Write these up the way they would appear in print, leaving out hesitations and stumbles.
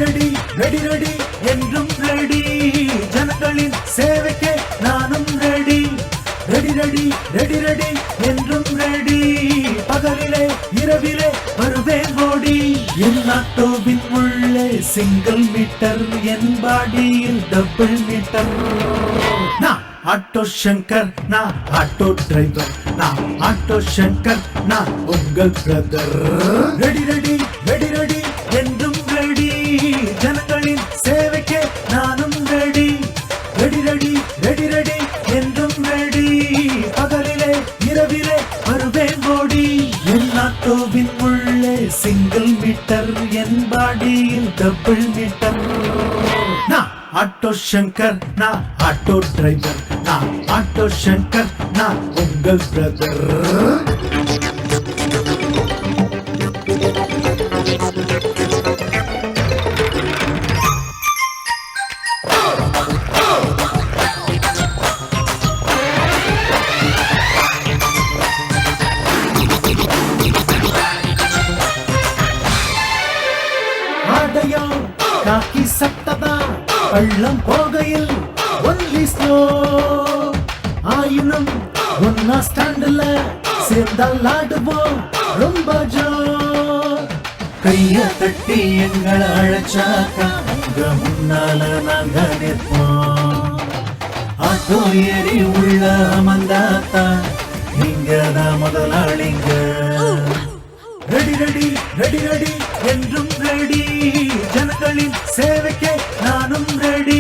Ready ready ready என்றும் ready, ஜனங்களின் சேவைக்கே நானும் ready. Ready ready ready ready என்றும் ரெடி, பகலிலே இரவிலே வருவேன் ஓடி. என் ஆட்டோவின் உள்ளே சிங்கிள் மீட்டர், என் பாடியில் டபுள் மீட்டர். நான் ஆட்டோ சங்கர், நான் ஆட்டோ டிரைவர், நான் ஆட்டோ சங்கர், நான் உங்கள் brother. Ready ready ready ready என்றும் ரெடி, ஜனங்களின் சேவைக்கே நானும் ready. Ready ready ready ready என்றும் ரெடி, பகலிலே இரவிலே வருவேன் ஓடி. என் ஆட்டோவின் உள்ளே சிங்கிள் மீட்டர், என் பாடியில் டபுள் மீட்டர். நான் ஆட்டோ சங்கர், நான் ஆட்டோ டிரைவர், நான் ஆட்டோ சங்கர், நான் உங்கள் பிரதர். காக்கி சட்டதா பள்ளம் போகையில் ஒன்லி ஸ்லோ, ஆயினும் ஒன்னா ஸ்டாண்டுல சேர்ந்தால் ஆடுவோம் ரொம்ப ஜோர். கைய தட்டி எங்களை அழைச்சாக்கா உங்க முன்னால நாங்க நிற்போம். ஆட்டோ ஏறி உள்ள அமர்ந்தாத்தா நீங்க தான் முதலாளிங்க. ரெடி ரெடி ரெடி ரெடி என்றும் ரெடி, ஜனங்களின் சேவைக்கே நானும் ready.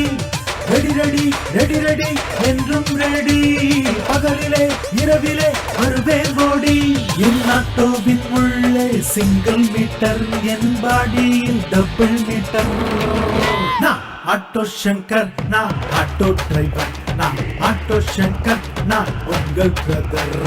Ready ready ready ready என்றும் ரெடி, பகலிலே இரவிலே வருவேன் ஓடி. என் ஆட்டோவின் உள்ளே சிங்கிள் மீட்டர், என் பாடியில் டபுள் மீட்டர். நான் ஆட்டோ சங்கர், நான் ஆட்டோ டிரைவர், நான் ஆட்டோ சங்கர், நான் உங்கள் பிரதர்.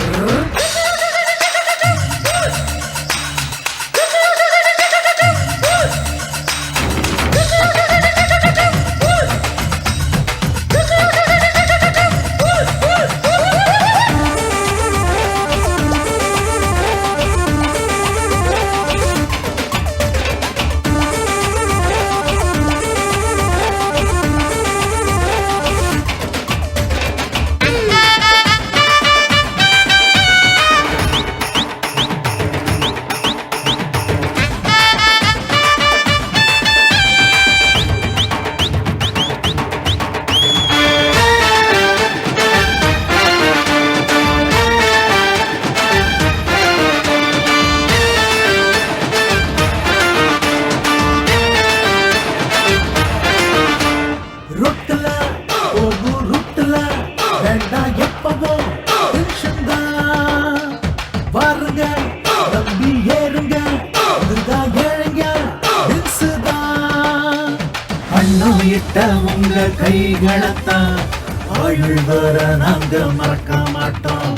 உங்க கைகளத்தான் ஆயுள் வர நாங்க மறக்க மாட்டோம்.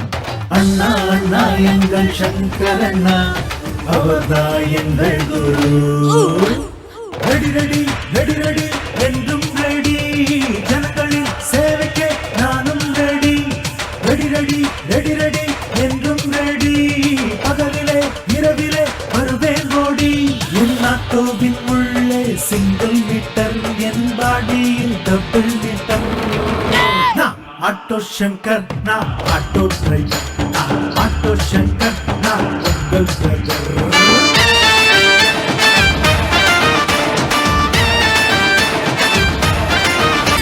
அண்ணா அண்ணா எங்கள் சங்கர் அண்ணா, அவர்தான் எங்கள் குரு. ரெடி ரெடி ரெடி ரெடி என்றும் ரெடி, ஜனங்களின் சேவைக்கே நானும் ready. Ready ready ready ready என்றும் ரெடி, பகலிலே இரவிலே வருவேன் ஓடி. என் ஆட்டோவின் உள்ளே சிங்கிள் மீட்டர், என் பாடியில் டபுள் மீட்டர். நான் ஆட்டோ சங்கர், நான் ஆட்டோ டிரைவர், நான் ஆட்டோ சங்கர், நான் உங்கள் பிரதர்.